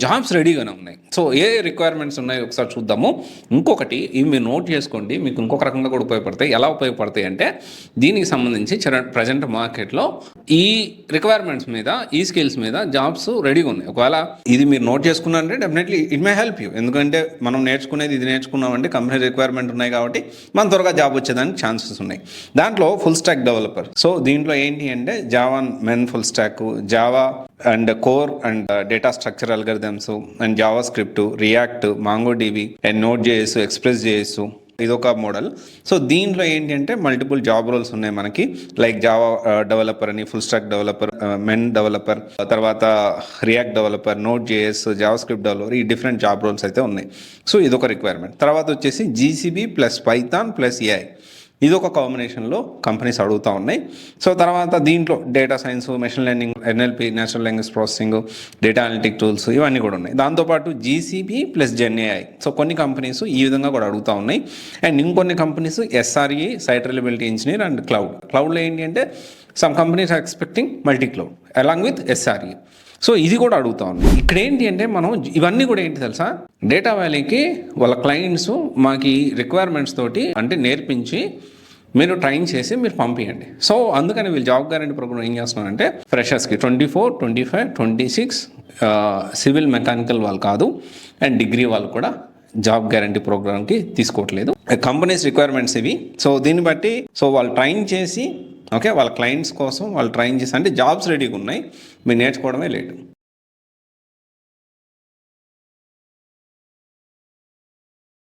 Jobs రెడీగానే ఉన్నాయి. So ఏ requirements ఉన్నాయో ఒకసారి చూద్దాము. ఇంకొకటి ఇవి మీరు నోట్ చేసుకోండి, మీకు ఇంకొక రకంగా కూడా ఉపయోగపడతాయి. ఎలా ఉపయోగపడతాయి అంటే దీనికి సంబంధించి ప్రజెంట్ మార్కెట్లో ఈ రిక్వైర్మెంట్స్ మీద, ఈ స్కిల్స్ మీద జాబ్స్ రెడీగా ఉన్నాయి. ఒకవేళ ఇది మీరు నోట్ చేసుకున్నారంటే definitely it may help you. ఎందుకంటే మనం నేర్చుకునేది ఇది నేర్చుకున్నామంటే కంపెనీ రిక్వైర్మెంట్ ఉన్నాయి కాబట్టి మనం త్వరగా జాబ్ వచ్చేదానికి ఛాన్సెస్ ఉన్నాయి. దాంట్లో ఫుల్ స్టాక్ డెవలపర్. సో దీంట్లో ఏంటి అంటే Java MEAN full stack, Java and core and data structure algorithms and JavaScript, React, MongoDB and Node JS, Express JS, ఇదొక మోడల్. సో దీంట్లో ఏంటి అంటే మల్టిపుల్ జాబ్ రోల్స్ ఉన్నాయి మనకి. లైక్ జావా డెవలపర్ అని, full stack developer, MEAN developer, తర్వాత React developer, Node JS, JavaScript developer, ఈ different job roles అయితే ఉన్నాయి. సో ఇదొక రిక్వైర్మెంట్. తర్వాత వచ్చేసి GCP plus Python plus AI, ఇదొక కాంబినేషన్లో కంపెనీస్ అడుగుతూ ఉన్నాయి. సో తర్వాత దీంట్లో data science, machine learning, NLP, natural language processing, data analytic tools ఇవన్నీ కూడా ఉన్నాయి. దాంతోపాటు జీసీబీ ప్లస్ జెన్ఏఐ. సో కొన్ని కంపెనీస్ ఈ విధంగా కూడా అడుగుతూ ఉన్నాయి. అండ్ ఇంకొన్ని companies SRE, site reliability engineer and క్లౌడ్లో ఏంటి అంటే some companies are expecting multi cloud along with SRE. So ఇది కూడా అడుగుతా ఉంది. ఇక్కడ ఏంటి అంటే మనం ఇవన్నీ కూడా ఏంటి తెలుసా, డేటా వ్యాలీకి వాళ్ళ క్లయింట్స్ మాకు ఈ రిక్వైర్మెంట్స్ తోటి అంటే నేర్పించి మీరు ట్రైన్ చేసి మీరు పంపించండి. సో అందుకని వీళ్ళు జాబ్ గ్యారెంటీ ప్రోగ్రామ్ ఏం చేస్తున్నారంటే ఫ్రెషర్స్కి 24, 25, 26 సివిల్ మెకానికల్ వాళ్ళు కాదు అండ్ డిగ్రీ వాళ్ళు కూడా జాబ్ గ్యారెంటీ ప్రోగ్రామ్కి తీసుకోవట్లేదు. కంపెనీస్ రిక్వైర్మెంట్స్ ఇవి. సో దీన్ని బట్టి సో వాళ్ళు ట్రైన్ చేసి వాళ్ళ క్లయింట్స్ కోసం వాళ్ళు ట్రైన్ చేసి అంటే జాబ్స్ రెడీగా ఉన్నాయి, మీరు నేర్చుకోవడమే లేటు.